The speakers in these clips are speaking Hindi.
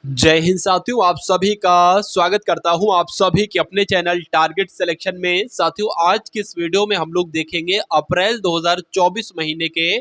जय हिंद साथियों, आप सभी का स्वागत करता हूं आप सभी के अपने चैनल टारगेट सिलेक्शन में। साथियों, आज की इस वीडियो में हम लोग देखेंगे अप्रैल 2024 महीने के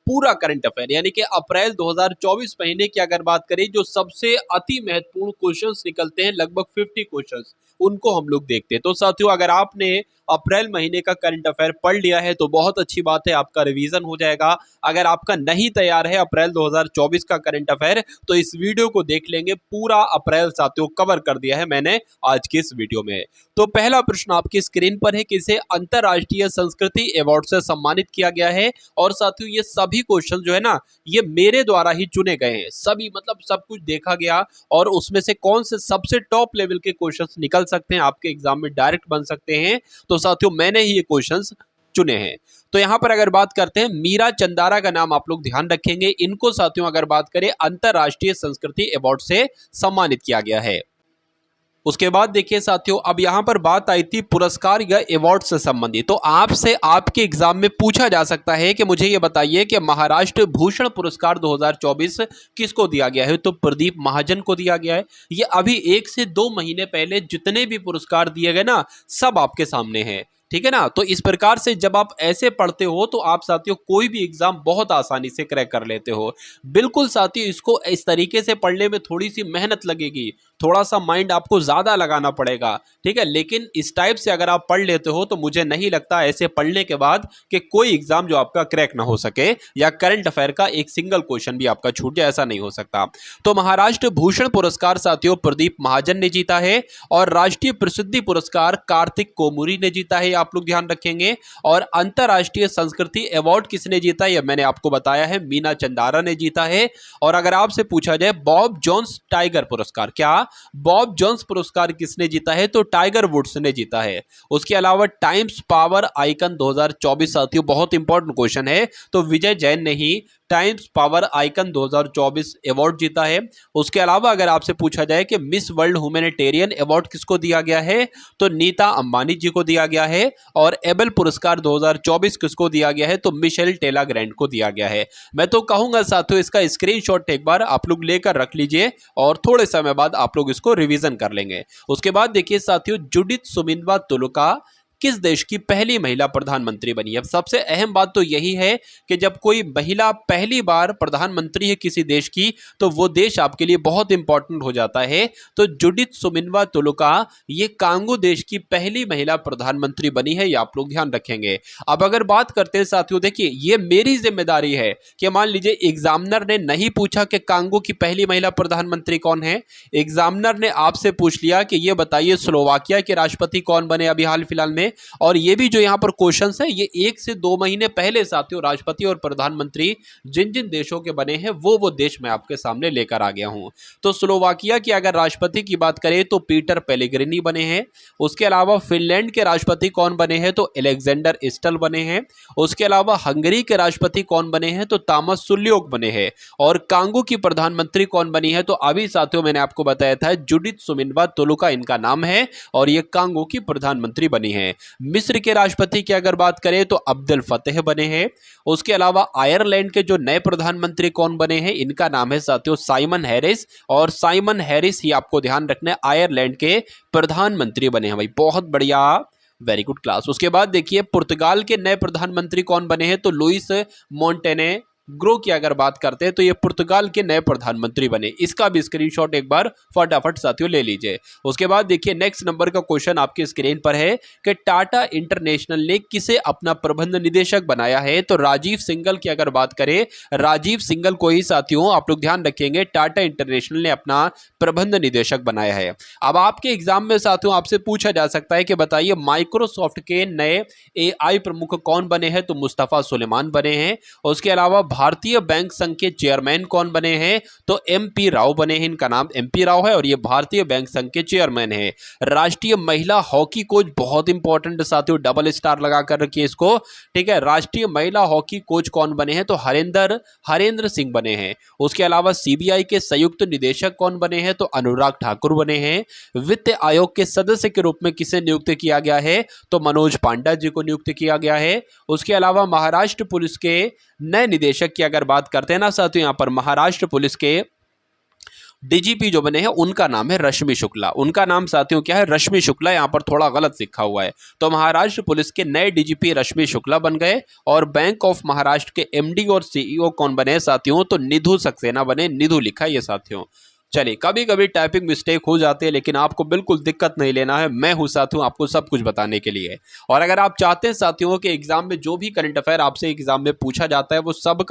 पूरा करंट अफेयर, यानी कि अप्रैल 2024 महीने की अगर बात करें जो सबसे अति महत्वपूर्ण क्वेश्चंस निकलते हैं, लगभग 50 क्वेश्चंस, उनको हम लोग देखते हैं। तो साथियों, अगर आपने अप्रैल महीने का करंट अफेयर पढ़ लिया है तो बहुत अच्छी बात है, आपका रिवीजन हो जाएगा। अगर आपका नहीं तैयार है अप्रैल 2024 का करंट अफेयर तो इस वीडियो को देख लेंगे। पूरा अप्रैल साथियों कवर कर दिया है मैंने आज की इस वीडियो में। तो पहला प्रश्न आपकी स्क्रीन पर है कि इसे अंतरराष्ट्रीय संस्कृति अवार्ड से सम्मानित किया गया है। और साथियों, ये सभी क्वेश्चन जो है ना, ये मेरे द्वारा ही चुने गए हैं। सभी मतलब सब कुछ देखा गया और उसमें से कौन से सबसे टॉप लेवल के क्वेश्चंस निकल सकते हैं, आपके एग्जाम में डायरेक्ट बन सकते हैं, तो साथियों मैंने ही ये क्वेश्चंस चुने हैं। तो यहां पर अगर बात करते हैं, मीरा चंदारा का नाम आप लोग ध्यान रखेंगे। इनको साथियों अगर बात करें अंतरराष्ट्रीय संस्कृति अवार्ड से सम्मानित किया गया है। उसके बाद देखिए साथियों, अब यहां पर बात आई थी पुरस्कार या अवार्ड से संबंधित। तो आपसे आपके एग्जाम में पूछा जा सकता है कि मुझे ये बताइए कि महाराष्ट्र भूषण पुरस्कार 2024 किसको दिया गया है। तो प्रदीप महाजन को दिया गया है। ये अभी 1 से 2 महीने पहले जितने भी पुरस्कार दिए गए ना, सब आपके सामने हैं। ठीक है ना। तो इस प्रकार से जब आप ऐसे पढ़ते हो तो आप साथियों कोई भी एग्जाम बहुत आसानी से क्रैक कर लेते हो। बिल्कुल साथियों, इसको इस तरीके से पढ़ने में थोड़ी सी मेहनत लगेगी, थोड़ा सा माइंड आपको ज्यादा लगाना पड़ेगा। ठीक है, लेकिन इस टाइप से अगर आप पढ़ लेते हो तो मुझे नहीं लगता ऐसे पढ़ने के बाद कि कोई एग्जाम जो आपका क्रैक ना हो सके या करंट अफेयर का एक सिंगल क्वेश्चन भी आपका छूट जाए, ऐसा नहीं हो सकता। तो महाराष्ट्र भूषण पुरस्कार साथियों प्रदीप महाजन ने जीता है और राष्ट्रीय प्रसिद्धि पुरस्कार कार्तिक कोमुरी ने जीता है, आप लोग ध्यान रखेंगे। और अंतरराष्ट्रीय संस्कृति अवार्ड किसने जीता, यह मैंने आपको बताया है, मीना चंदारा ने जीता है। और अगर आपसे पूछा जाए बॉब जोन्स टाइगर पुरस्कार, क्या बॉब जोन्स पुरस्कार किसने जीता है, तो टाइगर वुड्स ने जीता है। उसके अलावा टाइम्स पावर आइकन 2024 साथियों बहुत इंपॉर्टेंट क्वेश्चन है, तो विजय जैन ने ही टाइम्स पावर आइकन 2024 अवार्ड जीता है। उसके अलावा अगर आपसे पूछा जाए कि मिस वर्ल्ड ह्यूमैनिटेरियन अवार्ड किसको दिया गया है, तो नीता अंबानी जी को दिया गया है। और एबल पुरस्कार 2024 किसको दिया गया है, तो मिशेल टेला ग्रैंड को दिया गया है। मैं तो कहूंगा साथियों इसका स्क्रीनशॉट एक बार आप लोग लेकर रख लीजिए और थोड़े समय बाद आप लोग इसको रिवीजन कर लेंगे। उसके बाद देखिए साथियों, जुडिथ सुमिंदवा तुलुका किस देश की पहली महिला प्रधानमंत्री बनी है। सबसे अहम बात तो यही है कि जब कोई महिला पहली बार प्रधानमंत्री है किसी देश की, तो वो देश आपके लिए बहुत इंपॉर्टेंट हो जाता है। तो जुडिथ सुमिंदवा तुलुका ये कांगो देश की पहली महिला प्रधानमंत्री बनी है, ये आप लोग ध्यान रखेंगे। अब अगर बात करते हैं साथियों, देखिए ये मेरी जिम्मेदारी है कि मान लीजिए एग्जामिनर ने नहीं पूछा कि कांगो की पहली महिला प्रधानमंत्री कौन है, एग्जामिनर ने आपसे पूछ लिया कि ये बताइए स्लोवाकिया के राष्ट्रपति कौन बने अभी हाल फिलहाल में। और ये भी जो यहां पर क्वेश्चंस है, ये 1 से 2 महीने पहले साथियों राष्ट्रपति और प्रधानमंत्री जिन जिन देशों के बने हैं वो देश मैं आपके सामने लेकर आ गया हूं। तो स्लोवाकिया की अगर राष्ट्रपति की बात करें तो पीटर पेलेग्रिनी बने हैं। उसके अलावा फिनलैंड के राष्ट्रपति कौन बने हैं, तो अलेक्जेंडर स्टल बने हैं। उसके अलावा हंगरी के राष्ट्रपति कौन बने हैं, तो तामस सुल्योक बने हैं। और कांगो की प्रधानमंत्री कौन बनी है, तो अभी साथियों मैंने आपको बताया था जुडिथ सुमिंदवा तुलुका इनका नाम है और ये कांगो की प्रधानमंत्री बनी है। मिस्र के राष्ट्रपति की अगर बात करें तो अब्दुल फतेह बने हैं। उसके अलावा आयरलैंड के जो नए प्रधानमंत्री कौन बने हैं, इनका नाम है साथियों साइमन हैरिस। और साइमन हैरिस ही आपको ध्यान रखना है आयरलैंड के प्रधानमंत्री बने हैं। भाई बहुत बढ़िया, वेरी गुड क्लास। उसके बाद देखिए पुर्तगाल के नए प्रधानमंत्री कौन बने हैं, तो लुइस मोंटेने ग्रो की अगर बात करते हैं तो ये पुर्तगाल के नए प्रधानमंत्री बने। इसका भी स्क्रीनशॉट एक बार फटाफट साथियों ले लीजिए। उसके बाद देखिए नेक्स्ट नंबर का क्वेश्चन आपके स्क्रीन पर है कि टाटा इंटरनेशनल ने किसे अपना प्रबंध निदेशक बनाया है, तो राजीव सिंघल की अगर बात करें, राजीव सिंघल को ही साथियों आप लोग ध्यान रखेंगे टाटा इंटरनेशनल ने अपना प्रबंध निदेशक बनाया है। अब आपके एग्जाम में साथियों आपसे पूछा जा सकता है कि बताइए माइक्रोसॉफ्ट के नए AI प्रमुख कौन बने हैं, तो मुस्तफा सुलेमान बने हैं। उसके अलावा भारतीय बैंक संघ के चेयरमैन कौन बने हैं, तो MP राव बने हैं। इनका नाम MP राव है और ये भारतीय बैंक संघ के चेयरमैन है। राष्ट्रीय महिला हॉकी कोच, बहुत इंपॉर्टेंट साथियों, डबल स्टार लगा कर रखिए इसको। ठीक है, राष्ट्रीय महिला हॉकी कोच कौन बने हैं, तो हरेंद्र सिंह बने हैं। उसके अलावा CBI के संयुक्त निदेशक कौन बने हैं, तो अनुराग ठाकुर बने हैं। वित्त आयोग के सदस्य के रूप में किसे नियुक्त किया गया है, तो मनोज पांडा जी को नियुक्त किया गया है। उसके अलावा महाराष्ट्र पुलिस के नए निदेशक की अगर बात करते हैं ना साथियों, यहां पर महाराष्ट्र पुलिस के डीजीपी जो बने हैं उनका नाम है रश्मि शुक्ला। उनका नाम साथियों क्या है, रश्मि शुक्ला। यहाँ पर थोड़ा गलत लिखा हुआ है। तो महाराष्ट्र पुलिस के नए डीजीपी रश्मि शुक्ला बन गए। और बैंक ऑफ महाराष्ट्र के एमडी और सीईओ कौन बने साथियों, तो निधु सक्सेना बने। निधु लिखा है ये साथियों। चलिए, कभी कभी टाइपिंग मिस्टेक हो जाती है, लेकिन आपको बिल्कुल दिक्कत नहीं लेना है। मैं हूं साथियों आपको सब कुछ बताने के लिए। और अगर आप चाहते हैं साथियों कि एग्जाम में जो भी करंट अफेयर आपसे एग्जाम में पूछा जाता है वो सब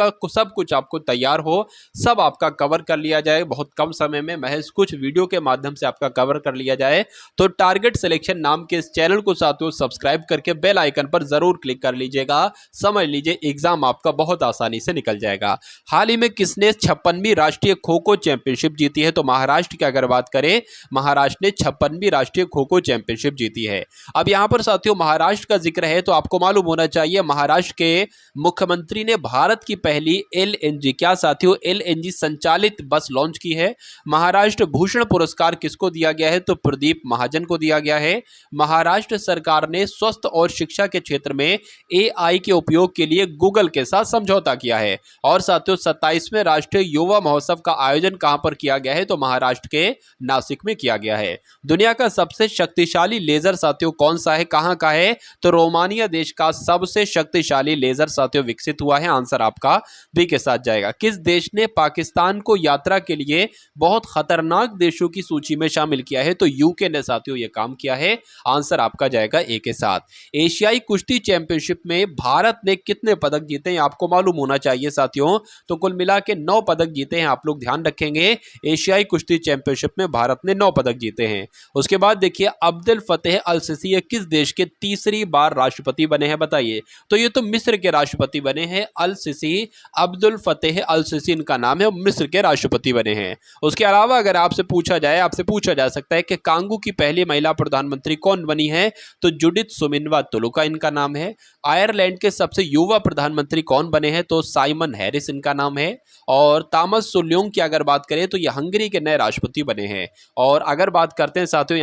कुछ आपको तैयार हो, सब आपका कवर कर लिया जाए बहुत कम समय में, महज कुछ वीडियो के माध्यम से आपका कवर कर लिया जाए, तो टारगेट सिलेक्शन नाम के इस चैनल को साथियों सब्सक्राइब करके बेल आइकन पर जरूर क्लिक कर लीजिएगा। समझ लीजिए एग्जाम आपका बहुत आसानी से निकल जाएगा। हाल ही में किसने 56वीं राष्ट्रीय खो खो चैंपियनशिप जीती है, तो महाराष्ट्र की अगर बात करें, महाराष्ट्र ने 56वीं राष्ट्रीय खो खो चैंपियनशिप जीती है। अब यहां पर साथियों महाराष्ट्र का जिक्र है तो आपको मालूम होना चाहिए महाराष्ट्र के मुख्यमंत्री ने भारत की पहली एलएनजी, क्या साथियों, एलएनजी संचालित बस लॉन्च की है। महाराष्ट्र भूषण पुरस्कार किसको दिया गया है, तो प्रदीप महाजन को दिया गया है। महाराष्ट्र सरकार ने स्वास्थ्य और शिक्षा के क्षेत्र में एआई के उपयोग के लिए गूगल के साथ समझौता किया है। और साथियों 27वें राष्ट्रीय युवा महोत्सव का आयोजन कहां पर किया गया है, तो महाराष्ट्र के नासिक में किया गया है। दुनिया का सबसे शक्तिशाली लेजर साथियों कौन सा है, कहां का है, तो रोमानिया देश का सबसे शक्तिशाली लेजर साथियों विकसित हुआ है। आंसर आपका बी के साथ जाएगा। किस देश ने पाकिस्तान को यात्रा के लिए बहुत खतरनाक देशों की सूची में शामिल किया है, तो यूके ने साथियों यह काम किया है। आंसर आपका जाएगा ए के साथ। एशियाई कुश्ती चैंपियनशिप में भारत ने कितने पदक जीते हैं आपको मालूम होना चाहिए साथियों, तो कुल मिला के 9 पदक जीते हैं। आप लोग ध्यान रखेंगे, एशियाई कुश्ती चैंपियनशिप में भारत ने 9 पदक जीते हैं। उसके बाद देखिए अब्दुल फतेह अल सीसी ये किस देश के तीसरी बार राष्ट्रपति बने हैं, बताइए। तो ये तो मिस्र के राष्ट्रपति बने हैं अल सीसी, अब्दुल फतेह अल सीसी इनका नाम है, मिस्र के राष्ट्रपति बने हैं। उसके अलावा अगर आपसे पूछा जा सकता है कि कांगो की पहली महिला प्रधानमंत्री कौन बनी है, तो जुडिथ सुमिनवा तुलुका इनका नाम है। आयरलैंड के सबसे युवा प्रधानमंत्री कौन बने हैं, तो साइमन हैरिस इनका नाम है। और थॉमस सुल्योंग की अगर बात करें तो ये हंगरी के नए राष्ट्रपति बने हैं। और अगर बात करते हैं साथियों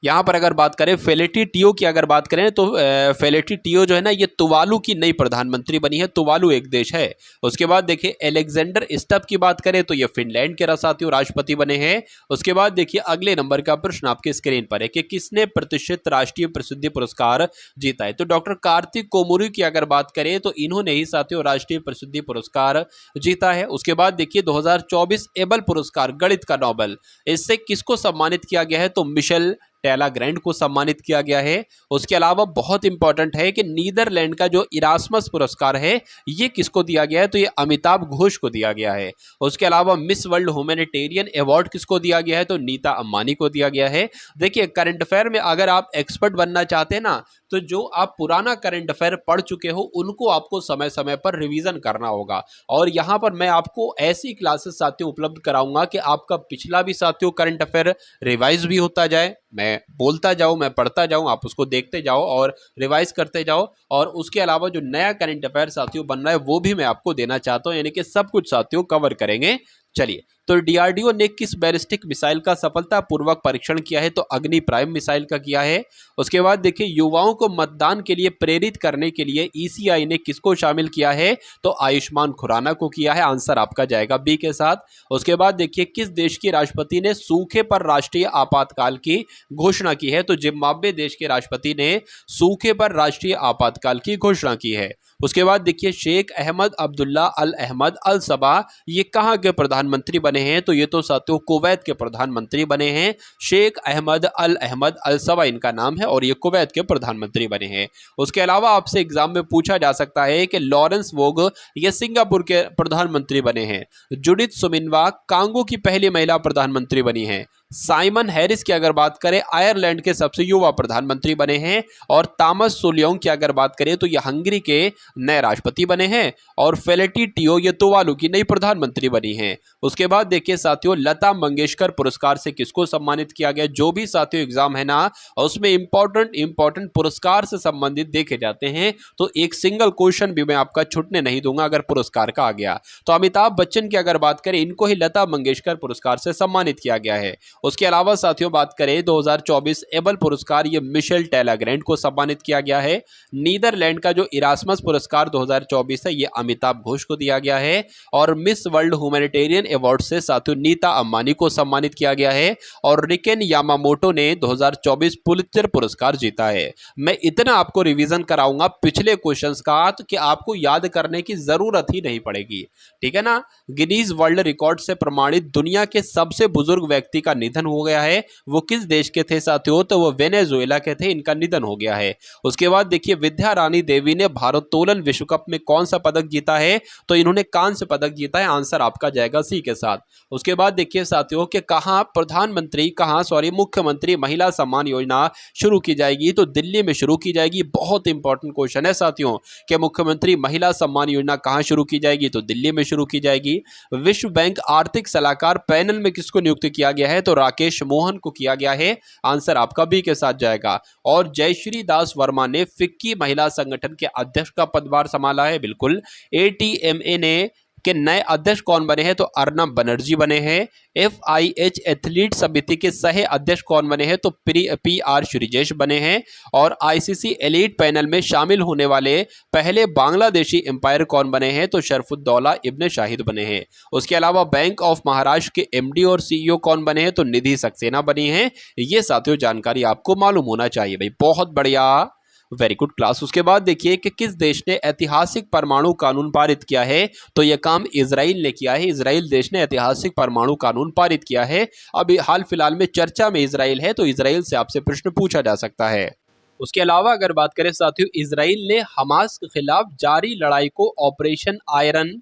यहाँ पर अगर बात करें फेलिटी टियो की अगर बात करें तो फेलिटी टियो जो है ना ये तुवालू की नई प्रधानमंत्री बनी है। तुवालू एक देश है। उसके बाद देखिए एलेक्जेंडर स्टब की बात करें तो ये फिनलैंड के साथियों राष्ट्रपति बने हैं। उसके बाद देखिए अगले नंबर का प्रश्न आपके स्क्रीन पर है कि किसने प्रतिष्ठित राष्ट्रीय प्रसिद्धि पुरस्कार जीता है, तो डॉक्टर कार्तिक कोमुरी की अगर बात करें तो इन्होंने ही साथियों राष्ट्रीय प्रसिद्धि पुरस्कार जीता है। उसके बाद देखिए 2024 एबल पुरस्कार गणित का नोबेल, इससे किसको सम्मानित किया गया है, तो मिशेल टेला ग्रैंड को सम्मानित किया गया है। उसके अलावा बहुत इंपॉर्टेंट है कि नीदरलैंड का जो इरास्मस पुरस्कार है ये किसको दिया गया है, तो ये अमिताभ घोष को दिया गया है। उसके अलावा मिस वर्ल्ड ह्यूमैनिटेरियन अवार्ड किसको दिया गया है, तो नीता अंबानी को दिया गया है। देखिए करंट अफेयर में अगर आप एक्सपर्ट बनना चाहते हैं ना, तो जो आप पुराना करंट अफेयर पढ़ चुके हो उनको आपको समय समय पर रिवीजन करना होगा। और यहाँ पर मैं आपको ऐसी क्लासेस साथियों उपलब्ध कराऊंगा कि आपका पिछला भी साथियों करंट अफेयर रिवाइज भी होता जाए, मैं बोलता जाऊं, मैं पढ़ता जाऊं, आप उसको देखते जाओ और रिवाइज करते जाओ। और उसके अलावा जो नया करंट अफेयर साथियों बन रहा है वो भी मैं आपको देना चाहता हूं, यानी कि सब कुछ साथियों कवर करेंगे। चलिए, तो डीआरडीओ ने किस बैलिस्टिक मिसाइल का सफलतापूर्वक परीक्षण किया है, तो अग्नि प्राइम मिसाइल का किया है। उसके बाद देखिए युवाओं को मतदान के लिए प्रेरित करने के लिए ईसीआई ने किसको शामिल किया है, तो आयुष्मान खुराना को किया है। आंसर आपका जाएगा बी के साथ। उसके बाद देखिए किस देश के राष्ट्रपति ने सूखे पर राष्ट्रीय आपातकाल की घोषणा की है, तो जिम्बाब्वे देश के राष्ट्रपति ने सूखे पर राष्ट्रीय आपातकाल की घोषणा की है। उसके बाद देखिए शेख अहमद अब्दुल्ला अल अहमद अल सबा ये कहाँ के प्रधानमंत्री बने हैं, तो ये तो साथियों कुवैत के प्रधानमंत्री बने हैं। शेख अहमद अल सबा इनका नाम है और ये कुवैत के प्रधानमंत्री बने हैं। उसके अलावा आपसे एग्जाम में पूछा जा सकता है कि लॉरेंस वोग ये सिंगापुर के प्रधानमंत्री बने हैं। जुडिथ सुमिनवा कांगो की पहली महिला प्रधानमंत्री बनी है। साइमन हैरिस की अगर बात करें आयरलैंड के सबसे युवा प्रधानमंत्री बने हैं। और थॉमस सुल्योंग की अगर बात करें तो ये हंगरी के नए राष्ट्रपति बने हैं। और फेलिटी टियो ये तुवालू की नई प्रधानमंत्री बनी हैं। उसके बाद देखिए साथियों लता मंगेशकर पुरस्कार से किसको सम्मानित किया गया। जो भी साथियों एग्जाम है ना उसमें इंपॉर्टेंट पुरस्कार से संबंधित देखे जाते हैं, तो एक सिंगल क्वेश्चन भी मैं आपका छूटने नहीं दूंगा अगर पुरस्कार का आ गया। तो अमिताभ बच्चन की अगर बात करें इनको ही लता मंगेशकर पुरस्कार से सम्मानित किया गया है। उसके अलावा साथियों बात करें 2024 एबल पुरस्कार ये मिशेल टेलाग्रैंड को सम्मानित किया गया है। नीदरलैंड का जो इरास्मस पुरस्कार 2024 है ये अमिताभ घोष को दिया गया है। और मिस वर्ल्ड ह्यूमैनिटेरियन अवार्ड से साथियों नीता अंबानी को सम्मानित किया गया है। और रिकेन यामामोटो ने 2024 पुलित्जर पुरस्कार जीता है। मैं इतना आपको रिवीजन कराऊंगा पिछले क्वेश्चंस का कि आपको याद करने की जरूरत ही नहीं पड़ेगी, ठीक है ना। गिनीज वर्ल्ड रिकॉर्ड से प्रमाणित दुनिया के सबसे बुजुर्ग व्यक्ति का निधन हो गया है। वो किस देश के थे साथियों, तो वो वेनेजुएला के थे, इनका निधन हो गया है। उसके बाद देखिए विद्या रानी देवी ने भारोत्तोलन विश्व कप में कौन सा पदक जीता है, तो इन्होंने कांस्य पदक जीता है। आंसर आपका जाएगा सी के साथ। उसके बाद देखिए साथियों कि मुख्यमंत्री महिला सम्मान योजना शुरू की जाएगी, तो दिल्ली में शुरू की जाएगी। बहुत इंपॉर्टेंट क्वेश्चन है साथियों कि मुख्यमंत्री महिला सम्मान योजना कहां शुरू की जाएगी, तो दिल्ली में शुरू की जाएगी। विश्व बैंक आर्थिक सलाहकार पैनल में किसको नियुक्त किया गया है, तो राकेश मोहन को किया गया है। आंसर आपका बी के साथ जाएगा। और जयश्री दास वर्मा ने फिक्की महिला संगठन के अध्यक्ष का पदभार संभाला है, बिल्कुल। एटीएमए ने के नए अध्यक्ष कौन बने हैं, तो अर्नब बनर्जी बने हैं। FIH एथलीट समिति के सह अध्यक्ष कौन बने हैं, तो PR श्रीजेश बने हैं। और ICC एलीट पैनल में शामिल होने वाले पहले बांग्लादेशी एम्पायर कौन बने हैं, तो शरफुद्दौला इब्ने शाहिद बने हैं। उसके अलावा बैंक ऑफ महाराष्ट्र के MD और CEO कौन बने हैं, तो निधि सक्सेना बनी है। ये साथियों जानकारी आपको मालूम होना चाहिए भाई, बहुत बढ़िया, वेरी गुड क्लास। उसके बाद देखिए कि किस देश ने ऐतिहासिक परमाणु कानून पारित किया है, तो यह काम इजराइल ने किया है। इजराइल देश ने ऐतिहासिक परमाणु कानून पारित किया है। अभी हाल फिलहाल में चर्चा में इजराइल है, तो इजराइल से आपसे प्रश्न पूछा जा सकता है। उसके अलावा अगर बात करें साथियों, इजराइल ने हमास के खिलाफ जारी लड़ाई को ऑपरेशन आयरन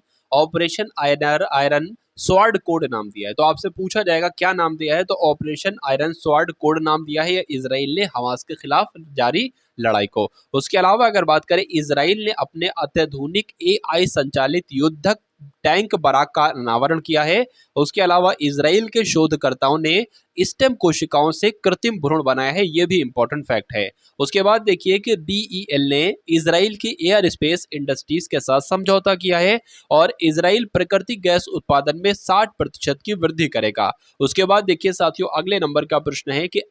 स्वॉर्ड कोड नाम दिया है। तो आपसे पूछा जाएगा क्या नाम दिया है, तो ऑपरेशन आयरन स्वॉर्ड कोड नाम दिया है इजराइल ने हमास के खिलाफ जारी लड़ाई को। उसके अलावा अगर बात करें, इजराइल ने अपने अत्याधुनिक AI संचालित युद्धक टैंक बराक का अनावरण किया है। उसके अलावा इजराइल के शोधकर्ताओं ने स्टेम कोशिकाओं से कृत्रिम भ्रूण बनाया है, यह भी इंपॉर्टेंट फैक्ट है। उसके बाद देखिए कि BEL ने इजराइल की एयर स्पेस इंडस्ट्रीज के साथ समझौता किया है और इजराइल प्राकृतिक गैस उत्पादन में 60% की वृद्धि करेगा। उसके बाद देखिए साथियों अगले नंबर का प्रश्न है कि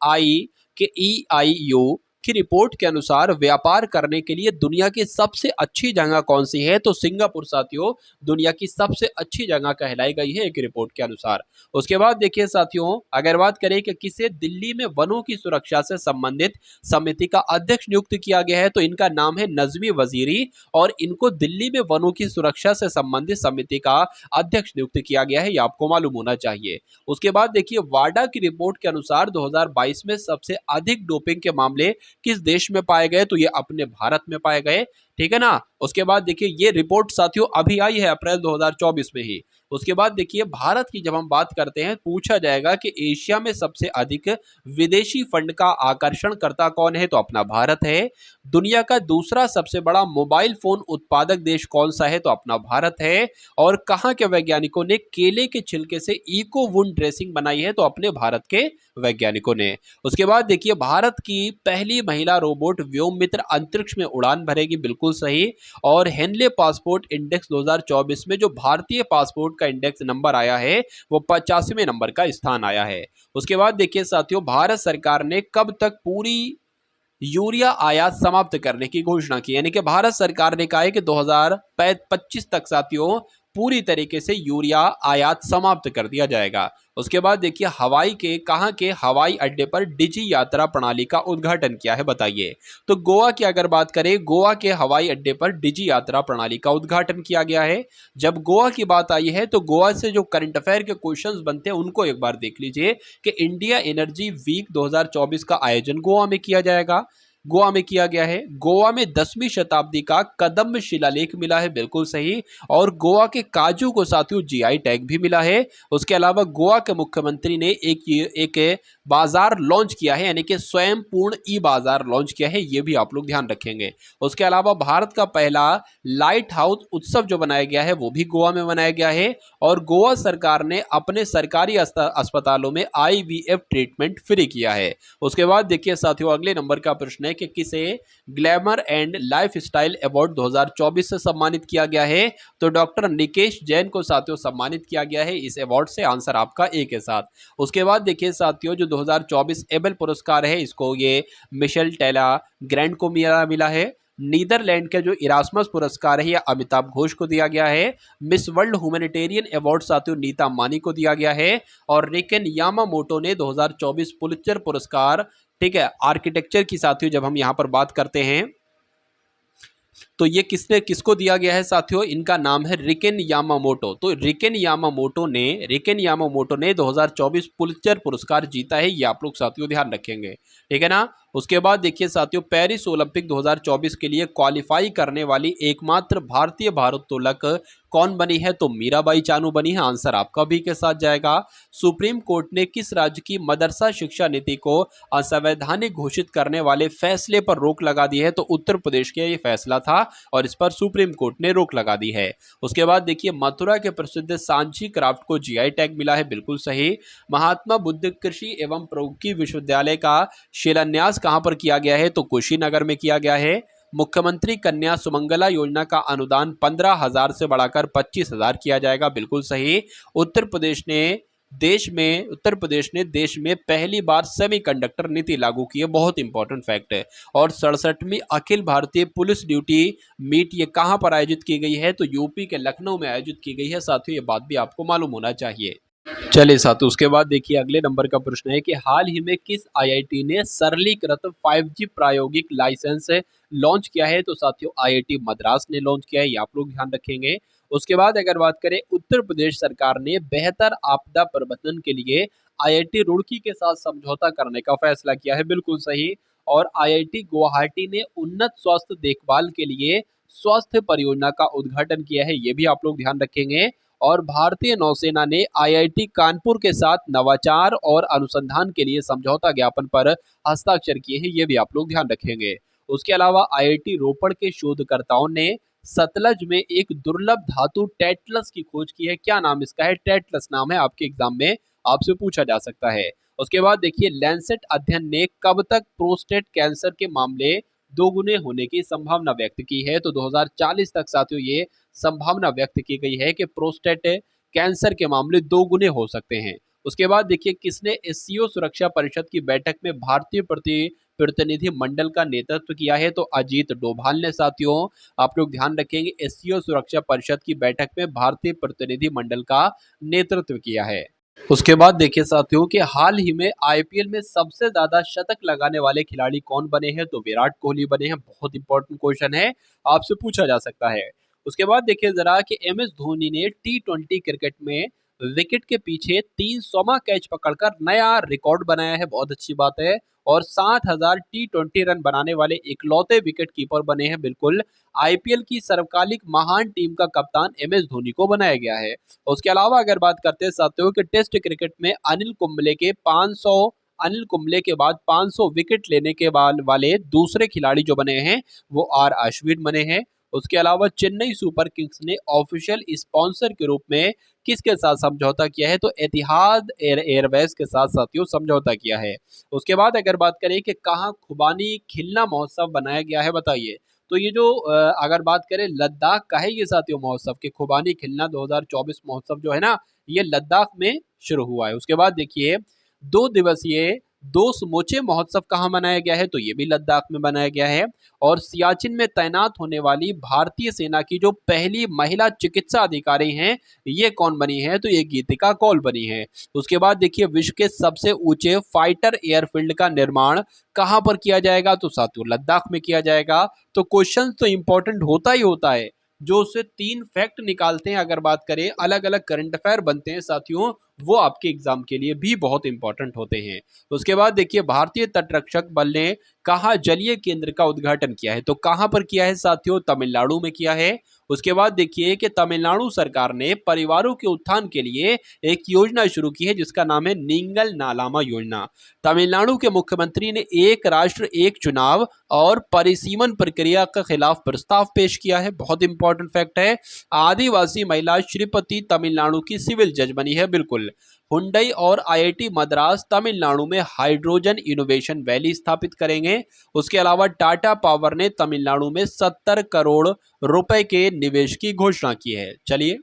EIU की रिपोर्ट के अनुसार व्यापार करने के लिए दुनिया की सबसे अच्छी जगह कौन सी है, तो सिंगापुर साथियों दुनिया की सबसे अच्छी जगह कहलाई गई है एक रिपोर्ट के अनुसार। उसके बाद देखिए साथियों अगर बात करें कि किसे दिल्ली में वनों की सुरक्षा से संबंधित समिति का अध्यक्ष नियुक्त किया गया है, तो इनका नाम है नजमी वजीरी और इनको दिल्ली में वनों की सुरक्षा से संबंधित समिति का अध्यक्ष नियुक्त किया गया है, ये आपको मालूम होना चाहिए। उसके बाद देखिए वाडा की रिपोर्ट के अनुसार 2022 में सबसे अधिक डोपिंग के मामले किस देश में पाए गए, तो ये अपने भारत में पाए गए, ठीक है ना। उसके बाद देखिए ये रिपोर्ट साथियों अभी आई है अप्रैल 2024 में ही। उसके बाद देखिए भारत की जब हम बात करते हैं पूछा जाएगा कि एशिया में सबसे अधिक विदेशी फंड का आकर्षण करता कौन है, तो अपना भारत है। दुनिया का दूसरा सबसे बड़ा मोबाइल फोन उत्पादक देश कौन सा है, तो अपना भारत है। और कहां के वैज्ञानिकों ने केले के छिलके से इको वुंड ड्रेसिंग बनाई है, तो अपने भारत के वैज्ञानिकों ने। उसके बाद देखिए भारत की पहली महिला रोबोट व्योममित्र अंतरिक्ष में उड़ान भरेगी, बिल्कुल सही। और हेनले पासपोर्ट इंडेक्स 2024 में जो भारतीय पासपोर्ट का इंडेक्स नंबर आया है वो 85वें नंबर का स्थान आया है। उसके बाद देखिए साथियों भारत सरकार ने कब तक पूरी यूरिया आयात समाप्त करने की घोषणा की, यानी कि भारत सरकार ने कहा है कि 2025 तक साथियों पूरी तरीके से यूरिया आयात समाप्त कर दिया जाएगा। उसके बाद देखिए हवाई के कहां के हवाई अड्डे पर डिजी यात्रा प्रणाली का उद्घाटन किया है, बताइए। तो गोवा की अगर बात करें, गोवा के हवाई अड्डे पर डिजी यात्रा प्रणाली का उद्घाटन किया गया है। जब गोवा की बात आई है तो गोवा से जो करंट अफेयर के क्वेश्चंस बनते हैं उनको एक बार देख लीजिए कि इंडिया एनर्जी वीक 2024 का आयोजन गोवा में किया जाएगा, गोवा में किया गया है। गोवा में 10वीं शताब्दी का कदम्ब शिलालेख मिला है, बिल्कुल सही। और गोवा के काजू को साथियों GI टैग भी मिला है। उसके अलावा गोवा के मुख्यमंत्री ने एक बाजार लॉन्च किया है, यानी कि स्वयं पूर्ण ई बाजार लॉन्च किया है, ये भी आप लोग ध्यान रखेंगे। उसके अलावा भारत का पहला लाइट हाउस उत्सव जो बनाया गया है वो भी गोवा में बनाया गया है, और गोवा सरकार ने अपने सरकारी अस्पतालों में IVF ट्रीटमेंट फ्री किया है। उसके बाद देखिए साथियों, अगले नंबर का प्रश्न है कि किसे glamour and life style award 2024 से सम्मानित किया गया है? तो डॉक्टर निकेश जैन को साथियों सम्मानित किया गया है इस अवार्ड से। आंसर आपका ए के साथ। उसके बाद देखिए साथियों, जो 2024 एबल पुरस्कार है इसको ये मिशेल टेला ग्रैंड को मिला है। नीदरलैंड के जो इरास्मस पुरस्कार है यह अमिताभ घोष को दिया गया है। मिस वर्ल्ड ह्यूमैनिटेरियन अवार्ड साथियों नीता मानी को दिया गया है। और रिकेन यामामोटो ने 2024 पुलित्जर पुरस्कार, ठीक है, आर्किटेक्चर की साथियों जब हम यहाँ पर बात करते हैं तो ये किसको दिया गया है साथियों? इनका नाम है रिकेन यामामोटो। तो रिकेन यामामोटो ने 2024 पुलित्जर पुरस्कार जीता है, ये आप लोग साथियों ध्यान रखेंगे, ठीक है ना। उसके बाद देखिए साथियों, पेरिस ओलंपिक 2024 के लिए क्वालिफाई करने वाली एकमात्र भारतीय भारोत्तोलक कौन बनी है? तो मीराबाई चानू बनी है। आंसर आपका भी के साथ जाएगा। सुप्रीम कोर्ट ने किस राज्य की मदरसा शिक्षा नीति को असंवैधानिक घोषित करने वाले फैसले पर रोक लगा दी है? तो उत्तर प्रदेश का ये फैसला था और इस पर सुप्रीम कोर्ट ने रोक लगा दी है। उसके बाद देखिए, मथुरा के प्रसिद्ध सांची क्राफ्ट को GI टैग मिला है, बिल्कुल सही। महात्मा बुद्ध कृषि एवं प्रौद्योगिकी विश्वविद्यालय का शिलान्यास कहां पर किया गया है? तो कुशीनगर में किया गया है। मुख्यमंत्री कन्या सुमंगला योजना का अनुदान 15,000 से बढ़ाकर 25,000 किया जाएगा, बिल्कुल सही। उत्तर प्रदेश ने देश में पहली बार सेमीकंडक्टर नीति लागू की है, बहुत इंपॉर्टेंट फैक्ट है। और 67वीं Akhil Bharatiya police duty meet ये कहां पर आयोजित की गई है? तो यूपी के लखनऊ में आयोजित की गई है साथियों, ये बात भी आपको मालूम होना चाहिए। चलिए साथियों, उसके बाद देखिए अगले नंबर का प्रश्न है कि हाल ही में किस IIT ने सरलीकृत 5G प्रायोगिक लाइसेंस लॉन्च किया है? तो साथियों IIT मद्रास ने लॉन्च किया है, ये आप लोग ध्यान रखेंगे। उसके बाद अगर बात करें, उत्तर प्रदेश सरकार ने बेहतर आपदा प्रबंधन के लिए IIT रुड़की के साथ समझौता करने का फैसला किया है, बिल्कुल सही। और IIT गुवाहाटी ने उन्नत स्वास्थ्य देखभाल के लिए स्वास्थ्य परियोजना का उद्घाटन किया है, ये भी आप लोग ध्यान रखेंगे। और भारतीय नौसेना ने IIT कानपुर के साथ नवाचार और अनुसंधान के लिए समझौता ज्ञापन पर हस्ताक्षर किए हैं, ये भी आप लोग ध्यान रखेंगे। उसके अलावा IIT रोपड़ के शोधकर्ताओं ने सतलज में एक दुर्लभ धातु टेटलस की खोज की है। क्या नाम इसका है? टेटलस नाम है, आपके एग्जाम में आपसे पूछा जा सकता है। उसके बाद देखिए, लैंसेट अध्ययन ने कब तक प्रोस्टेट कैंसर के मामले दोगुने होने की संभावना व्यक्त की है? तो 2040 तक साथियों ये संभावना व्यक्त की गई है कि प्रोस्टेट कैंसर के मामले दोगुने हो सकते हैं। उसके बाद देखिए, किसने SCO सुरक्षा परिषद की बैठक में भारतीय प्रतिनिधि मंडल का नेतृत्व किया है? तो अजीत डोभाल ने साथियों, आप लोग ध्यान रखेंगे, SCO सुरक्षा परिषद की बैठक में भारतीय प्रतिनिधि मंडल का नेतृत्व किया है। उसके बाद देखिए साथियों कि हाल ही में IPL में सबसे ज्यादा शतक लगाने वाले खिलाड़ी कौन बने हैं? तो विराट कोहली बने हैं, बहुत इंपॉर्टेंट क्वेश्चन है, आपसे पूछा जा सकता है। उसके बाद देखिए जरा कि MS धोनी ने T20 क्रिकेट में विकेट के पीछे 300वां कैच पकड़कर नया रिकॉर्ड बनाया है, बहुत अच्छी बात है। और 60,000 T20 रन बनाने वाले इकलौते विकेट कीपर बने हैं, बिल्कुल। IPL की सर्वकालिक महान टीम का कप्तान MS धोनी को बनाया गया है। उसके अलावा अगर बात करते हैं साथियों कि टेस्ट क्रिकेट में अनिल कुंबले के बाद 500 विकेट लेने के बाद वाले दूसरे खिलाड़ी जो बने हैं वो R अश्विन बने हैं। उसके अलावा चेन्नई सुपर किंग्स ने ऑफिशियल स्पॉन्सर के रूप में किसके साथ समझौता किया है? तो एतिहाद एयरवेज के साथ साथियों समझौता किया है। उसके बाद अगर बात करें कि कहाँ खुबानी खिलना महोत्सव बनाया गया है, बताइए। तो ये जो अगर बात करें लद्दाख का है ये साथियों महोत्सव के खुबानी खिलना 2024 महोत्सव जो है ना, ये लद्दाख में शुरू हुआ है। उसके बाद देखिए 2 दिवसीय दो समोचे महोत्सव कहाँ मनाया गया है? तो ये भी लद्दाख में बनाया गया है। और सियाचिन में तैनात होने वाली भारतीय सेना की जो पहली महिला चिकित्सा अधिकारी हैं ये कौन बनी है? तो ये गीतिका कौल बनी है। उसके बाद देखिए, विश्व के सबसे ऊंचे फाइटर एयरफील्ड का निर्माण कहां पर किया जाएगा? तो साथियों लद्दाख में किया जाएगा। तो क्वेश्चन तो इंपॉर्टेंट होता ही होता है, जो उससे 3 फैक्ट निकालते हैं, अगर बात करें अलग अलग करंट अफेयर बनते हैं साथियों, वो आपके एग्जाम के लिए भी बहुत इंपॉर्टेंट होते हैं। उसके बाद देखिए भारतीय तटरक्षक बल ने कहाँ जलीय केंद्र का उद्घाटन किया है, तो कहां पर किया है साथियों, तमिलनाडु में किया है। उसके बाद देखिए कि तमिलनाडु सरकार ने परिवारों के उत्थान के लिए एक योजना शुरू की है जिसका नाम है नींगल नालामा योजना। तमिलनाडु के मुख्यमंत्री ने एक राष्ट्र एक चुनाव और परिसीमन प्रक्रिया के खिलाफ प्रस्ताव पेश किया है, बहुत इंपॉर्टेंट फैक्ट है। आदिवासी महिला श्रीपति तमिलनाडु की सिविल जज बनी है, बिल्कुल। हुंडई और आईआईटी मद्रास तमिलनाडु में हाइड्रोजन इनोवेशन वैली स्थापित करेंगे। उसके अलावा टाटा पावर ने तमिलनाडु में 70 करोड़ रुपए के निवेश की घोषणा की है। चलिए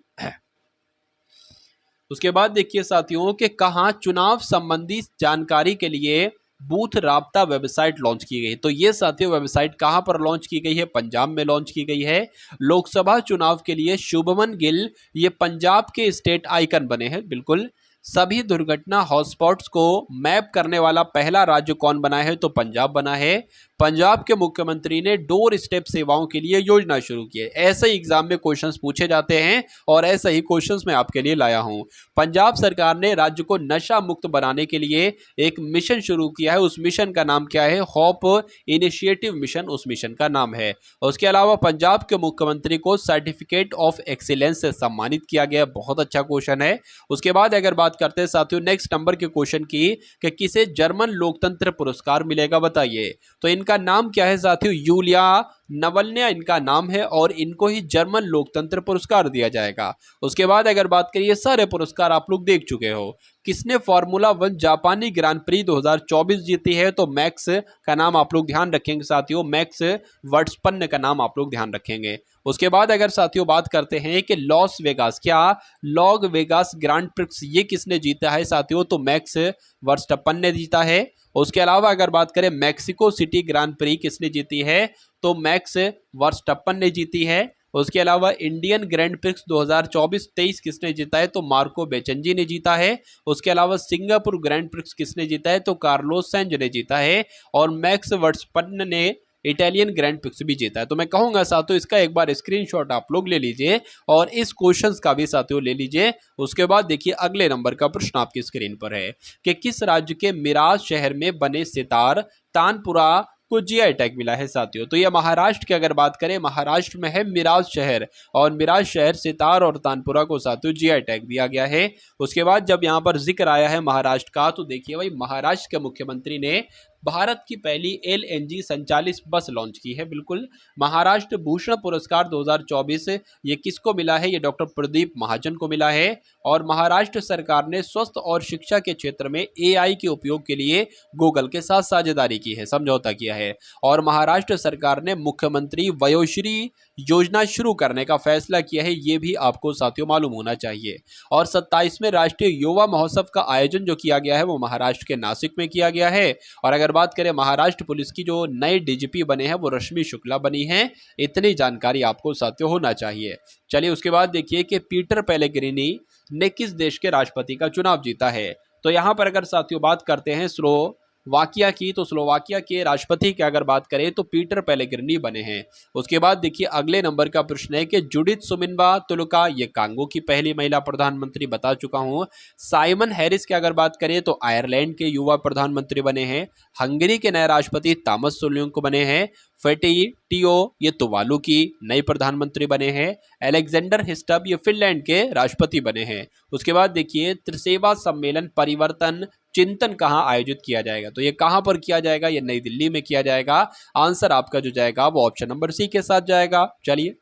उसके बाद देखिए साथियों कि कहां चुनाव संबंधी जानकारी के लिए बूथ राब्ता वेबसाइट लॉन्च की गई। तो ये साथियों वेबसाइट कहां पर लॉन्च की गई है, पंजाब में लॉन्च की गई है। लोकसभा चुनाव के लिए शुभमन गिल ये पंजाब के स्टेट आइकन बने हैं, बिल्कुल। सभी दुर्घटना हॉटस्पॉट्स को मैप करने वाला पहला राज्य कौन बना है, तो पंजाब बना है। पंजाब के मुख्यमंत्री ने डोर स्टेप सेवाओं के लिए योजना शुरू की है। ऐसे ही एग्जाम में क्वेश्चंस पूछे जाते हैं और ऐसे ही क्वेश्चंस मैं आपके लिए लाया हूं। पंजाब सरकार ने राज्य को नशा मुक्त बनाने के लिए एक मिशन शुरू किया है। उस मिशन का नाम क्या है, होप इनिशिएटिव मिशन उस मिशन का नाम है। उसके अलावा पंजाब के मुख्यमंत्री को सर्टिफिकेट ऑफ एक्सीलेंस से सम्मानित किया गया, बहुत अच्छा क्वेश्चन है। उसके बाद अगर बात करते हैं साथियों नेक्स्ट नंबर के क्वेश्चन की कि किसे जर्मन लोकतंत्र पुरस्कार मिलेगा, बताइए। तो इनका नाम क्या है साथियों, यूलिया नवलन्या इनका नाम है और इनको ही जर्मन लोकतंत्र पुरस्कार दिया जाएगा। उसके बाद अगर बात करिए, सारे पुरस्कार आप लोग देख चुके हो। किसने फॉर्मूला 1 जापानी ग्रांड प्री 2024 जीती है, तो मैक्स का नाम आप लोग ध्यान रखेंगे साथियों, मैक्स वर्स्टपन का नाम आप लोग ध्यान रखेंगे। उसके बाद अगर साथियों बात करते हैं कि लॉस वेगास क्या लॉग वेगास ग्रांड प्रिक्स ये किसने जीता है साथियों, तो मैक्स वर्स्टपन ने जीता है। उसके अलावा अगर बात करें मैक्सिको सिटी ग्रांड प्री किसने जीती है, तो मैक्स वर्स्टपन ने जीती है। उसके अलावा इंडियन ग्रैंड प्रिक्स 2024-23 किसने जीता है, तो मार्को बेचंजी ने जीता है। उसके अलावा सिंगापुर ग्रैंड प्रिक्स किसने जीता है, तो कार्लोस सेंज ने जीता है। और मैक्स वर्स्टपन ने इटालियन ग्रैंड प्रिक्स भी जीता है। तो मैं कहूंगा साथियों इसका एक बार स्क्रीनशॉट आप लोग ले लीजिए और इस क्वेश्चंस का भी साथियों ले लीजिए। उसके बाद देखिए अगले नंबर का प्रश्न आपकी स्क्रीन पर है कि किस राज्य के मिराज शहर में बने सितार तानपुरा को जीआई टैग मिला है साथियों, तो यह महाराष्ट्र की अगर बात करें, महाराष्ट्र में है मिराज शहर और मिराज शहर सितार और तानपुरा को साथियों जीआई टैग दिया गया है। उसके बाद जब यहां पर जिक्र आया है महाराष्ट्र का, तो देखिए भाई महाराष्ट्र के मुख्यमंत्री ने भारत की पहली एलएनजी संचालित बस लॉन्च की है, बिल्कुल। महाराष्ट्र भूषण पुरस्कार 2024 ये किसको मिला है, ये डॉक्टर प्रदीप महाजन को मिला है। और महाराष्ट्र सरकार ने स्वास्थ्य और शिक्षा के क्षेत्र में एआई के उपयोग के लिए गूगल के साथ साझेदारी की है, समझौता किया है। और महाराष्ट्र सरकार ने मुख्यमंत्री वयोश्री योजना शुरू करने का फैसला किया है, ये भी आपको साथियों मालूम होना चाहिए। और 27वें राष्ट्रीय युवा महोत्सव का आयोजन जो किया गया है वो महाराष्ट्र के नासिक में किया गया है। और अगर बात करें महाराष्ट्र पुलिस की जो नए डीजीपी बने हैं वो रश्मि शुक्ला बनी हैं। इतनी जानकारी आपको साथियों होना चाहिए। चलिए उसके बाद देखिए कि पीटर पेलेग्रिनी ने किस देश के राष्ट्रपति का चुनाव जीता है, तो यहां पर अगर साथियों बात करते हैं स्लोवाकिया की, तो स्लोवाकिया के राष्ट्रपति की अगर बात करें तो पीटर पेलेग्रिनी बने हैं। उसके बाद देखिए अगले नंबर का प्रश्न है कि जुडिथ सुमिनबा तुलुका ये कांगो की पहली महिला प्रधानमंत्री बता चुका हूं। साइमन हैरिस की अगर बात करें तो आयरलैंड के युवा प्रधानमंत्री बने हैं। हंगरी के नए राष्ट्रपति तामस सोल्युंको बने हैं। फेटी टियो ये तुवालू की नई प्रधानमंत्री बने हैं। अलेक्जेंडर हिस्टब ये फिनलैंड के राष्ट्रपति बने हैं। उसके बाद देखिए त्रिसेवा सम्मेलन परिवर्तन चिंतन कहाँ आयोजित किया जाएगा, तो ये कहां पर किया जाएगा, ये नई दिल्ली में किया जाएगा। आंसर आपका जो जाएगा वो ऑप्शन नंबर सी के साथ जाएगा। चलिए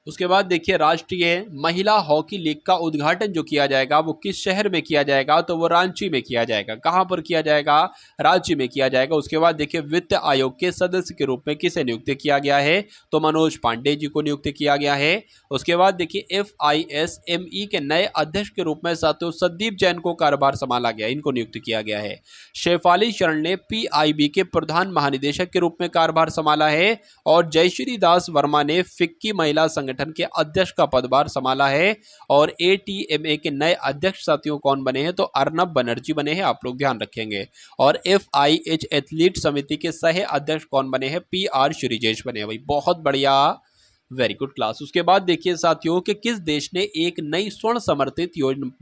उसके बाद देखिए राष्ट्रीय महिला हॉकी लीग का उद्घाटन जो किया जाएगा वो किस शहर में किया जाएगा, तो वो रांची में किया जाएगा। कहां पर किया जाएगा, रांची में किया जाएगा। उसके बाद देखिए वित्त आयोग के सदस्य के रूप में किसे नियुक्त किया गया है, तो मनोज पांडे जी को नियुक्त किया गया है। उसके बाद देखिए FISME के नए अध्यक्ष के रूप में साथियों संदीप जैन को कार्यभार संभाला गया, इनको नियुक्त किया गया है। शेफाली शरण ने PIB के प्रधान महानिदेशक के रूप में कार्यभार संभाला है। और जयश्री दास वर्मा ने फिक्की महिला संगठन के अध्यक्ष का पदभार संभाला है। और ATMA के नए अध्यक्ष साथियों कौन बने हैं, तो अर्नब बनर्जी बने हैं, आप लोग ध्यान रखेंगे। और FIH एथलीट समिति के सह अध्यक्ष कौन बने हैं, PR श्रीजेश बने हैं। भाई बहुत बढ़िया, वेरी गुड क्लास। उसके बाद देखिए साथियों कि किस देश ने एक नई स्वर्ण समर्थित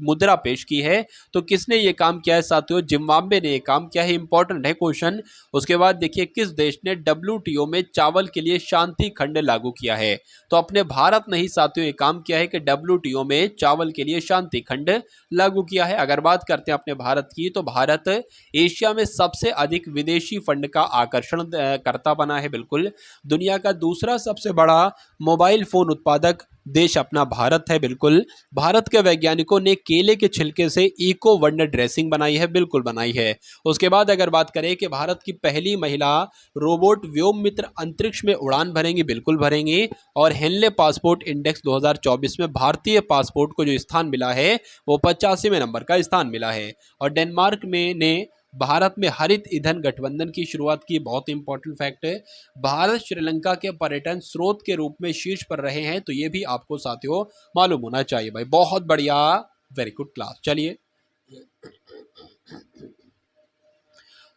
मुद्रा पेश की है, तो किसने ये काम किया है साथियों? जिम्बाब्वे ने ये काम किया है। इंपॉर्टेंट है क्वेश्चन। उसके बाद देखिए किस देश ने WTO में चावल के लिए शांति खंड लागू किया है, तो अपने भारत ने ही साथियों ये काम किया है कि WTO में चावल के लिए शांति खंड लागू किया है। अगर बात करते हैं अपने भारत की, तो भारत एशिया में सबसे अधिक विदेशी फंड का आकर्षण करता बना है। बिल्कुल, दुनिया का दूसरा सबसे बड़ा मोबाइल फोन उत्पादक देश अपना भारत है। बिल्कुल, भारत के वैज्ञानिकों ने केले के छिलके से इको वंडर ड्रेसिंग बनाई है। बिल्कुल बनाई है। उसके बाद अगर बात करें कि भारत की पहली महिला रोबोट व्योम मित्र अंतरिक्ष में उड़ान भरेंगी, बिल्कुल भरेंगी। और हेनले पासपोर्ट इंडेक्स 2024 में भारतीय पासपोर्ट को जो स्थान मिला है वो 85वें नंबर का स्थान मिला है। और डेनमार्क में ने भारत में हरित ईंधन गठबंधन की शुरुआत की। बहुत इंपॉर्टेंट फैक्ट है। भारत श्रीलंका के पर्यटन स्रोत के रूप में शीर्ष पर रहे हैं, तो ये भी आपको साथियों मालूम होना चाहिए भाई। बहुत बढ़िया, वेरी गुड क्लास। चलिए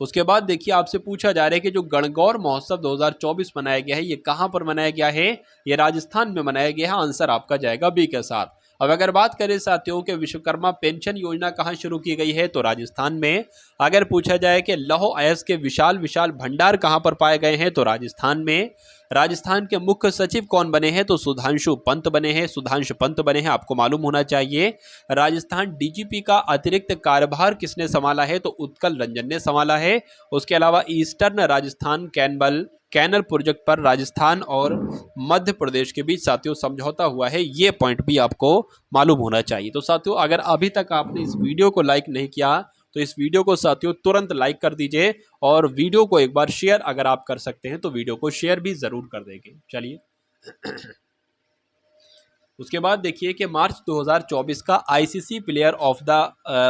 उसके बाद देखिए आपसे पूछा जा रहा है कि जो गणगौर महोत्सव 2024 मनाया गया है, ये कहां पर मनाया गया है? ये राजस्थान में मनाया गया है। आंसर आपका जाएगा बी के साथ। अब अगर बात करें साथियों के विश्वकर्मा पेंशन योजना कहां शुरू की गई है, तो राजस्थान में। अगर पूछा जाए कि लौह अयस्क के विशाल विशाल भंडार कहां पर पाए गए हैं, तो राजस्थान में। राजस्थान के मुख्य सचिव कौन बने हैं, तो सुधांशु पंत बने हैं। सुधांशु पंत बने हैं, आपको मालूम होना चाहिए। राजस्थान DGP का अतिरिक्त कार्यभार किसने संभाला है, तो उत्कल रंजन ने संभाला है। उसके अलावा ईस्टर्न राजस्थान कैनल प्रोजेक्ट पर राजस्थान और मध्य प्रदेश के बीच साथियों समझौता हुआ है। ये पॉइंट भी आपको मालूम होना चाहिए। तो साथियों अगर अभी तक आपने इस वीडियो को लाइक नहीं किया, तो इस वीडियो को साथियों तुरंत लाइक कर दीजिए। और वीडियो को एक बार शेयर अगर आप कर सकते हैं तो वीडियो को शेयर भी जरूर कर देंगे। चलिए उसके बाद देखिए कि मार्च 2024 का ICC player of the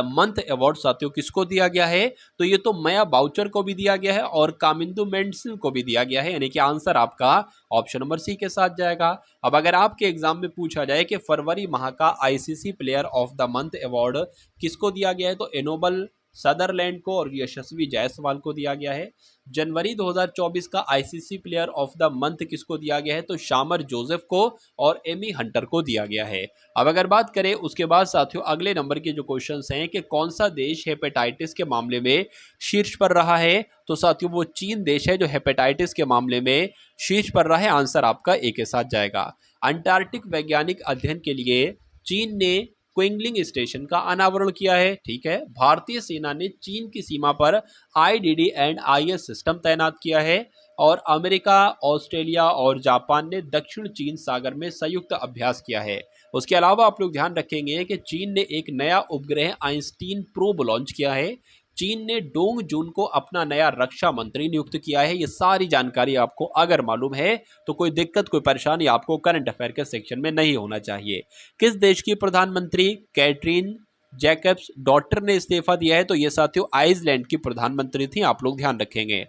month award साथियों किसको दिया गया है, तो ये तो मया बाउचर को भी दिया गया है और कामिंदु मेंडसन को भी दिया गया है। यानी कि आंसर आपका ऑप्शन नंबर सी के साथ जाएगा। अब अगर आपके एग्जाम में पूछा जाए कि फरवरी माह का ICC player of the month award किसको दिया गया है, तो एनोबल सदरलैंड को और यशस्वी जायसवाल को दिया गया है। जनवरी 2024 का ICC player of the month किसको दिया गया है, तो शामर जोसेफ को और एमी हंटर को दिया गया है। अब अगर बात करें उसके बाद साथियों अगले नंबर के जो क्वेश्चंस हैं कि कौन सा देश हेपेटाइटिस के मामले में शीर्ष पर रहा है, तो साथियों वो चीन देश है जो हेपेटाइटिस के मामले में शीर्ष पर रहा है। आंसर आपका ए के साथ जाएगा। अंटार्कटिक वैज्ञानिक अध्ययन के लिए चीन ने क्विंगलिंग स्टेशन का अनावरण किया है। ठीक है। भारतीय सेना ने चीन की सीमा पर IDD एंड IS सिस्टम तैनात किया है। और अमेरिका, ऑस्ट्रेलिया और जापान ने दक्षिण चीन सागर में संयुक्त अभ्यास किया है। उसके अलावा आप लोग ध्यान रखेंगे कि चीन ने एक नया उपग्रह आइंस्टीन प्रोब लॉन्च किया है। चीन ने डोंग जून को अपना नया रक्षा मंत्री नियुक्त किया है। ये सारी जानकारी आपको अगर मालूम है तो कोई दिक्कत कोई परेशानी आपको करंट अफेयर के सेक्शन में नहीं होना चाहिए। किस देश की प्रधानमंत्री कैटरीन जैकब्स डॉटर ने इस्तीफा दिया है, तो ये साथियों आइसलैंड की प्रधानमंत्री थी। आप लोग ध्यान रखेंगे।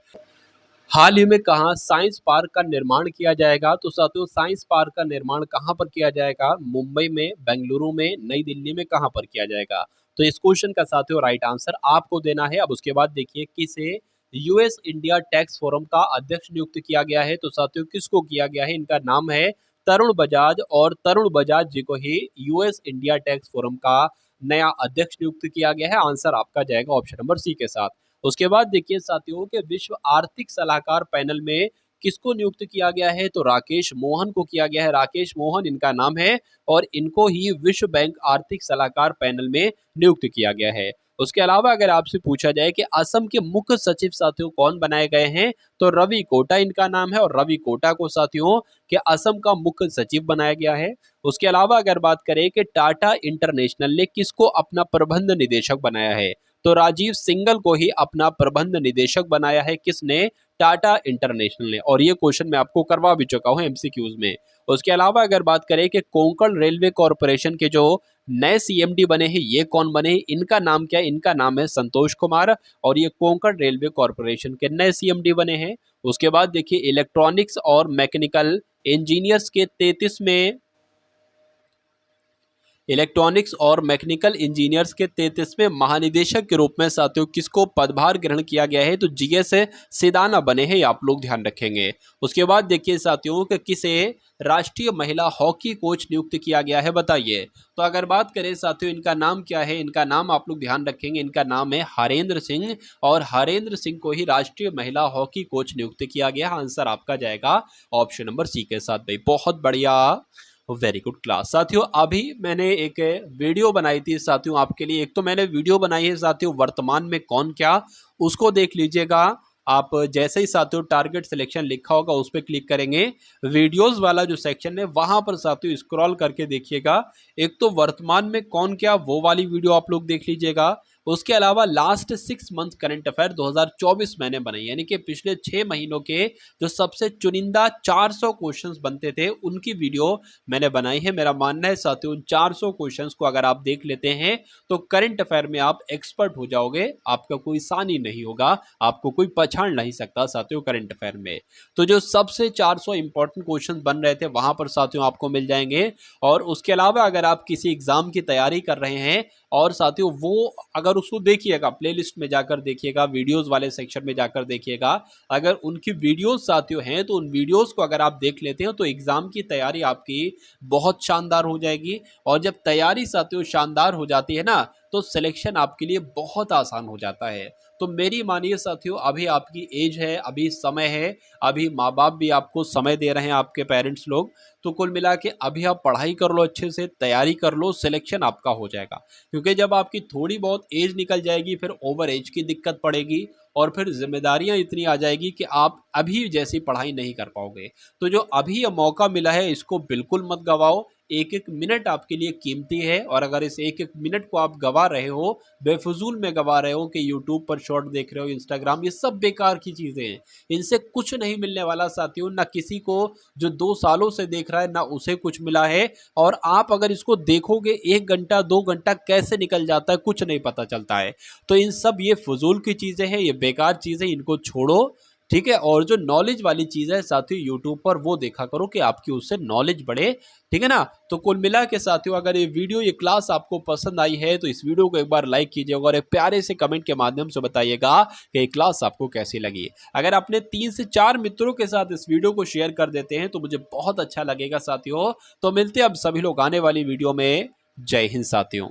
हाल ही में कहा साइंस पार्क का निर्माण किया जाएगा, तो साथियों साइंस पार्क का निर्माण कहां पर किया जाएगा? मुंबई में, बेंगलुरु में, नई दिल्ली में, कहां पर किया जाएगा? तो इस क्वेश्चन का साथियों राइट आंसर आपको देना है। अब उसके बाद देखिए किसे US इंडिया टैक्स फोरम का अध्यक्ष नियुक्त किया गया है, तो साथियों किसको किया गया है? इनका नाम है तरुण बजाज। और तरुण बजाज जी को ही US इंडिया टैक्स फोरम का नया अध्यक्ष नियुक्त किया गया है। आंसर आपका जाएगा ऑप्शन नंबर सी के साथ। उसके बाद देखिए साथियों के विश्व आर्थिक सलाहकार पैनल में किसको नियुक्त किया गया है, तो राकेश मोहन को किया गया है। राकेश मोहन इनका नाम है और इनको ही विश्व बैंक आर्थिक सलाहकार पैनल में नियुक्त किया गया है। उसके अलावा अगर आपसे पूछा जाए कि असम के मुख्य सचिव साथियों कौन बनाए गए हैं, तो रवि कोटा इनका नाम है और रवि कोटा को साथियों के असम का मुख्य सचिव बनाया गया है। उसके अलावा अगर बात करें कि टाटा इंटरनेशनल ने किसको अपना प्रबंध निदेशक बनाया है, तो राजीव सिंघल को ही अपना प्रबंध निदेशक बनाया है। किसने? टाटा इंटरनेशनल ने। और ये क्वेश्चन मैं आपको करवा भी चुका हूं MCQs में। उसके अलावा अगर बात करें कि कोंकण रेलवे कॉरपोरेशन के जो नए CMD बने हैं ये कौन बने हैं, इनका नाम क्या है? इनका नाम है संतोष कुमार और ये कोंकण रेलवे कॉरपोरेशन के नए CMD बने हैं। उसके बाद देखिए इलेक्ट्रॉनिक्स और मैकेनिकल इंजीनियर्स के 33 में इलेक्ट्रॉनिक्स और मैकेनिकल इंजीनियर्स के 33वें महानिदेशक के रूप में साथियों किसको पदभार ग्रहण किया गया है? तो जीएस सिदाना बने हैं, ये आप लोग ध्यान रखेंगे। उसके बाद देखिए साथियों कि किसे राष्ट्रीय महिला हॉकी कोच नियुक्त किया गया है, बताइए। तो अगर बात करें साथियों इनका नाम क्या है, इनका नाम आप लोग ध्यान रखेंगे, इनका नाम है हरेंद्र सिंह, और हरेंद्र सिंह को ही राष्ट्रीय महिला हॉकी कोच नियुक्त किया गया। आंसर आपका जाएगा ऑप्शन नंबर सी के साथ भाई, बहुत बढ़िया, वेरी गुड क्लास। साथियों अभी मैंने एक वीडियो बनाई थी साथियों आपके लिए, एक तो मैंने वीडियो बनाई है साथियों वर्तमान में कौन क्या, उसको देख लीजिएगा आप। जैसे ही साथियों टारगेट सिलेक्शन लिखा होगा उस पर क्लिक करेंगे, वीडियोस वाला जो सेक्शन है वहां पर साथियों स्क्रॉल करके देखिएगा। एक तो वर्तमान में कौन क्या वो वाली वीडियो आप लोग देख लीजिएगा, उसके अलावा लास्ट 6 मंथ करंट अफेयर 2024 मैंने बनाई, यानी कि पिछले 6 महीनों के जो सबसे चुनिंदा 400 क्वेश्चंस बनते थे उनकी वीडियो मैंने बनाई है। मेरा मानना है साथियों उन 400 क्वेश्चंस को अगर आप देख लेते हैं तो करंट अफेयर में आप एक्सपर्ट हो जाओगे, आपका कोई सानी नहीं होगा, आपको कोई पछाड़ नहीं सकता साथियों करंट अफेयर में। तो जो सबसे 400 इंपॉर्टेंट क्वेश्चन बन रहे थे वहां पर साथियों आपको मिल जाएंगे। और उसके अलावा अगर आप किसी एग्जाम की तैयारी कर रहे हैं और साथियों वो अगर उसको देखिएगा, प्लेलिस्ट में जाकर देखिएगा, वीडियोस वाले सेक्शन में जाकर देखिएगा, अगर उनकी वीडियोस साथियों हैं तो उन वीडियोस को अगर आप देख लेते हो तो एग्जाम की तैयारी आपकी बहुत शानदार हो जाएगी। और जब तैयारी साथियों शानदार हो जाती है ना तो सिलेक्शन आपके लिए बहुत आसान हो जाता है। तो मेरी मानिए साथियों अभी आपकी एज है, अभी समय है, अभी माँ बाप भी आपको समय दे रहे हैं, आपके पेरेंट्स लोग, तो कुल मिला के अभी आप पढ़ाई कर लो, अच्छे से तैयारी कर लो, सिलेक्शन आपका हो जाएगा। क्योंकि जब आपकी थोड़ी बहुत एज निकल जाएगी फिर ओवर एज की दिक्कत पड़ेगी और फिर जिम्मेदारियां इतनी आ जाएगी कि आप अभी जैसी पढ़ाई नहीं कर पाओगे। तो जो अभी ये मौका मिला है इसको बिल्कुल मत गवाओ, एक एक मिनट आपके लिए कीमती है। और अगर इस एक एक मिनट को आप गवा रहे हो, बेफजूल में गवा रहे हो कि यूट्यूब पर शॉर्ट देख रहे हो, इंस्टाग्राम, ये सब बेकार की चीज़ें हैं, इनसे कुछ नहीं मिलने वाला साथियों। ना किसी को जो 2 सालों से देख रहा है ना उसे कुछ मिला है। और आप अगर इसको देखोगे 1 घंटा 2 घंटा कैसे निकल जाता है कुछ नहीं पता चलता है। तो इन सब ये फजूल की चीज़ें हैं, ये बेकार चीज़ें, इनको छोड़ो, ठीक है। और जो नॉलेज वाली चीज़ है साथियों यूट्यूब पर वो देखा करो कि आपकी उससे नॉलेज बढ़े, ठीक है ना। तो कुल मिला के साथियों अगर ये वीडियो, ये क्लास आपको पसंद आई है तो इस वीडियो को एक बार लाइक कीजिएगा और एक प्यारे से कमेंट के माध्यम से बताइएगा कि ये क्लास आपको कैसी लगी। अगर अपने 3 से 4 मित्रों के साथ इस वीडियो को शेयर कर देते हैं तो मुझे बहुत अच्छा लगेगा साथियों। तो मिलते हैं अब सभी लोग आने वाली वीडियो में। जय हिंद साथियों।